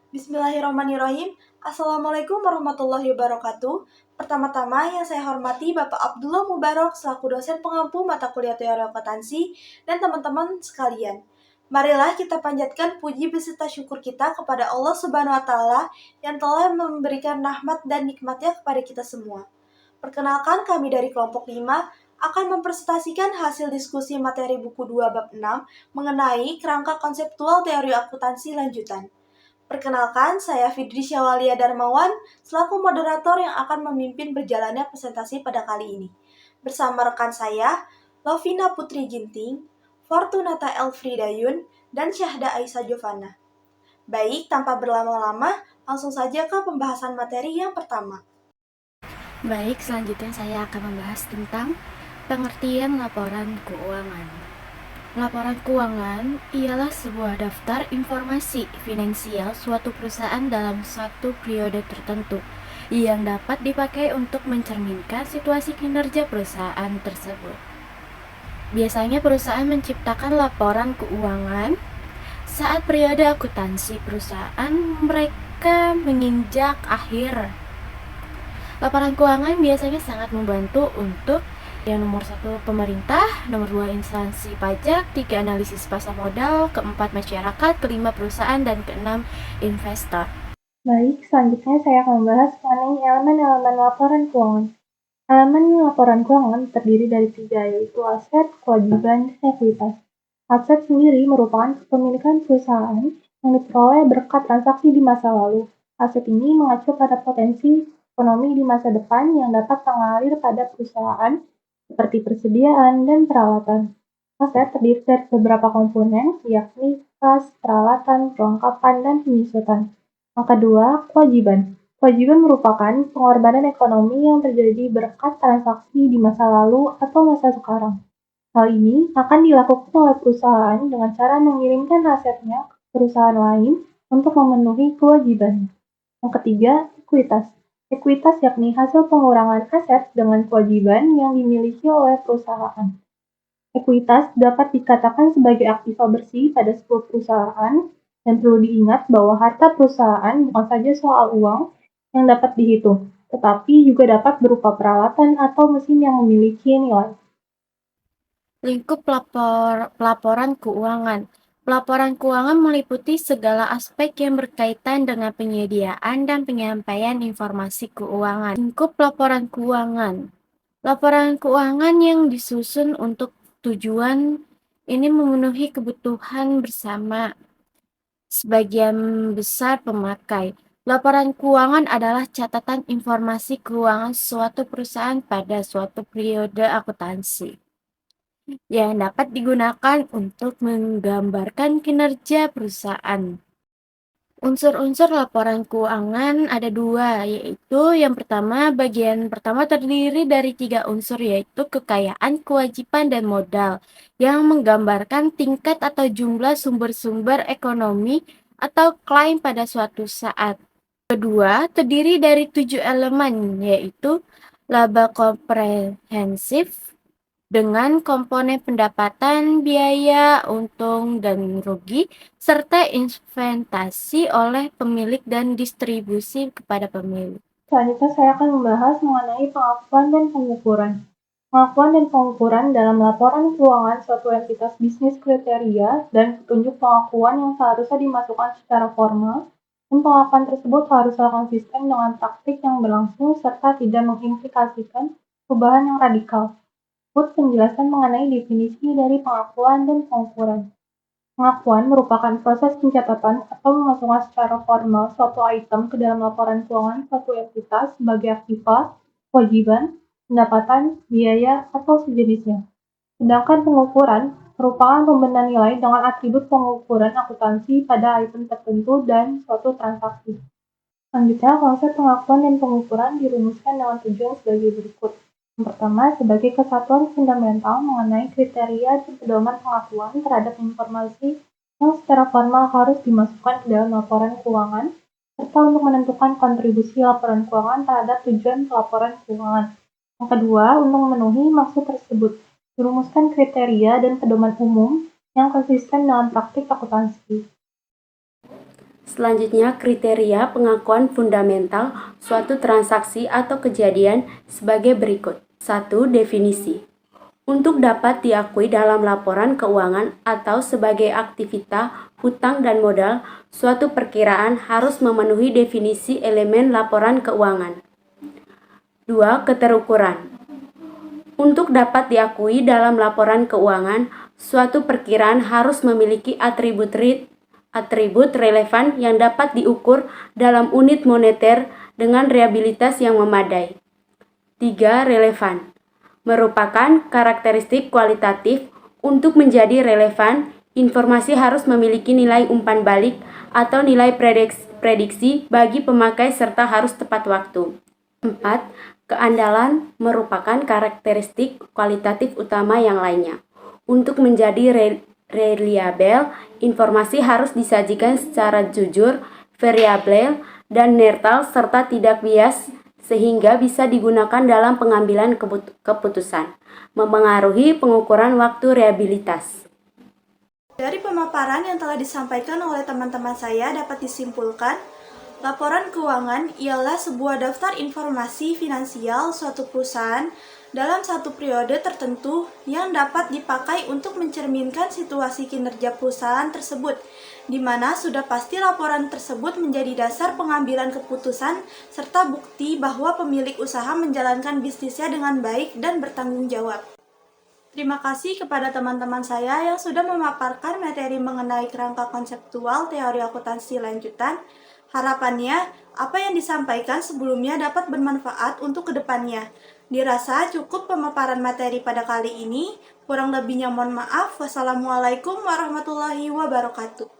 Bismillahirrahmanirrahim. Assalamualaikum warahmatullahi wabarakatuh. Pertama-tama yang saya hormati Bapak Abdullah Mubarak selaku dosen pengampu mata kuliah teori akuntansi dan teman-teman sekalian. Marilah kita panjatkan puji beserta syukur kita kepada Allah Subhanahu wa taala yang telah memberikan rahmat dan nikmatnya kepada kita semua. Perkenalkan, kami dari kelompok 5 akan mempresentasikan hasil diskusi materi buku 2 bab 6 mengenai kerangka konseptual teori akuntansi lanjutan. Perkenalkan, saya Fidri Syawalia Darmawan, selaku moderator yang akan memimpin berjalannya presentasi pada kali ini. Bersama rekan saya, Lovina Putri Ginting, Fortunata Elfridayun, dan Syahda Aisyah Jovana. Baik, tanpa berlama-lama, langsung saja ke pembahasan materi yang pertama. Baik, selanjutnya saya akan membahas tentang pengertian laporan keuangan. Laporan keuangan ialah sebuah daftar informasi finansial suatu perusahaan dalam suatu periode tertentu yang dapat dipakai untuk mencerminkan situasi kinerja perusahaan tersebut. Biasanya perusahaan menciptakan laporan keuangan saat periode akuntansi perusahaan mereka menginjak akhir. Laporan keuangan biasanya sangat membantu untuk yang nomor 1 pemerintah, nomor 2 instansi pajak, 3 analisis pasar modal, keempat masyarakat, kelima perusahaan, dan keenam investor. Baik, selanjutnya saya akan membahas mengenai elemen-elemen laporan keuangan. Elemen laporan keuangan terdiri dari 3, yaitu aset, kewajiban, dan ekuitas. Aset sendiri merupakan kepemilikan perusahaan yang diperoleh berkat transaksi di masa lalu. Aset ini mengacu pada potensi ekonomi di masa depan yang dapat mengalir pada perusahaan, seperti persediaan dan peralatan. Aset terdiri dari beberapa komponen, yakni kas, peralatan, perlengkapan, dan penyusutan. Yang kedua, kewajiban. Kewajiban merupakan pengorbanan ekonomi yang terjadi berkat transaksi di masa lalu atau masa sekarang. Hal ini akan dilakukan oleh perusahaan dengan cara mengirimkan asetnya ke perusahaan lain untuk memenuhi kewajiban. Yang ketiga, ekuitas. Ekuitas yakni hasil pengurangan aset dengan kewajiban yang dimiliki oleh perusahaan. Ekuitas dapat dikatakan sebagai aktiva bersih pada sebuah perusahaan, dan perlu diingat bahwa harta perusahaan bukan saja soal uang yang dapat dihitung, tetapi juga dapat berupa peralatan atau mesin yang memiliki nilai. Lingkup pelaporan keuangan. Pelaporan keuangan meliputi segala aspek yang berkaitan dengan penyediaan dan penyampaian informasi keuangan. Lingkup laporan keuangan. Laporan keuangan yang disusun untuk tujuan ini memenuhi kebutuhan bersama sebagian besar pemakai. Laporan keuangan adalah catatan informasi keuangan suatu perusahaan pada suatu periode akuntansi yang dapat digunakan untuk menggambarkan kinerja perusahaan. Unsur-unsur laporan keuangan ada 2, yaitu yang pertama, bagian pertama terdiri dari 3 unsur, yaitu kekayaan, kewajiban, dan modal, yang menggambarkan tingkat atau jumlah sumber-sumber ekonomi atau klaim pada suatu saat. Kedua, terdiri dari 7 elemen, yaitu laba komprehensif, dengan komponen pendapatan, biaya, untung, dan rugi, serta investasi oleh pemilik dan distribusi kepada pemilik. Selanjutnya saya akan membahas mengenai pengakuan dan pengukuran. Pengakuan dan pengukuran dalam laporan keuangan suatu entitas bisnis kriteria dan petunjuk pengakuan yang seharusnya dimasukkan secara formal, dan pengakuan tersebut haruslah konsisten dengan praktik yang berlangsung serta tidak mengimplikasikan perubahan yang radikal. Berikut penjelasan mengenai definisi dari pengakuan dan pengukuran. Pengakuan merupakan proses pencatatan atau memasukkan secara formal suatu item ke dalam laporan keuangan suatu entitas sebagai aktiva, kewajiban, pendapatan, biaya, atau sejenisnya. Sedangkan pengukuran merupakan pembenahan nilai dengan atribut pengukuran akuntansi pada item tertentu dan suatu transaksi. Selanjutnya, konsep pengakuan dan pengukuran dirumuskan dengan tujuan sebagai berikut. Yang pertama, sebagai kesatuan fundamental mengenai kriteria dan pedoman pengakuan terhadap informasi yang secara formal harus dimasukkan ke dalam laporan keuangan, serta untuk menentukan kontribusi laporan keuangan terhadap tujuan pelaporan keuangan. Yang kedua, untuk memenuhi maksud tersebut, dirumuskan kriteria dan pedoman umum yang konsisten dengan praktik akuntansi. Selanjutnya, kriteria pengakuan fundamental suatu transaksi atau kejadian sebagai berikut. 1. Definisi. Untuk dapat diakui dalam laporan keuangan atau sebagai aktivitas hutang dan modal, suatu perkiraan harus memenuhi definisi elemen laporan keuangan. 2. Keterukuran. Untuk dapat diakui dalam laporan keuangan, suatu perkiraan harus memiliki atribut relevan yang dapat diukur dalam unit moneter dengan reliabilitas yang memadai. 3. Relevan. Merupakan karakteristik kualitatif. Untuk menjadi relevan, informasi harus memiliki nilai umpan balik atau nilai prediksi bagi pemakai serta harus tepat waktu. 4. Keandalan merupakan karakteristik kualitatif utama yang lainnya. Untuk menjadi reliable, informasi harus disajikan secara jujur, variabel, dan netral serta tidak bias sehingga bisa digunakan dalam pengambilan keputusan, memengaruhi pengukuran waktu reliabilitas. Dari pemaparan yang telah disampaikan oleh teman-teman saya dapat disimpulkan, laporan keuangan ialah sebuah daftar informasi finansial suatu perusahaan dalam satu periode tertentu yang dapat dipakai untuk mencerminkan situasi kinerja perusahaan tersebut, di mana sudah pasti laporan tersebut menjadi dasar pengambilan keputusan serta bukti bahwa pemilik usaha menjalankan bisnisnya dengan baik dan bertanggung jawab. Terima kasih kepada teman-teman saya yang sudah memaparkan materi mengenai kerangka konseptual teori akuntansi lanjutan. Harapannya, apa yang disampaikan sebelumnya dapat bermanfaat untuk kedepannya. Dirasa cukup pemaparan materi pada kali ini. Kurang lebihnya mohon maaf. Wassalamualaikum warahmatullahi wabarakatuh.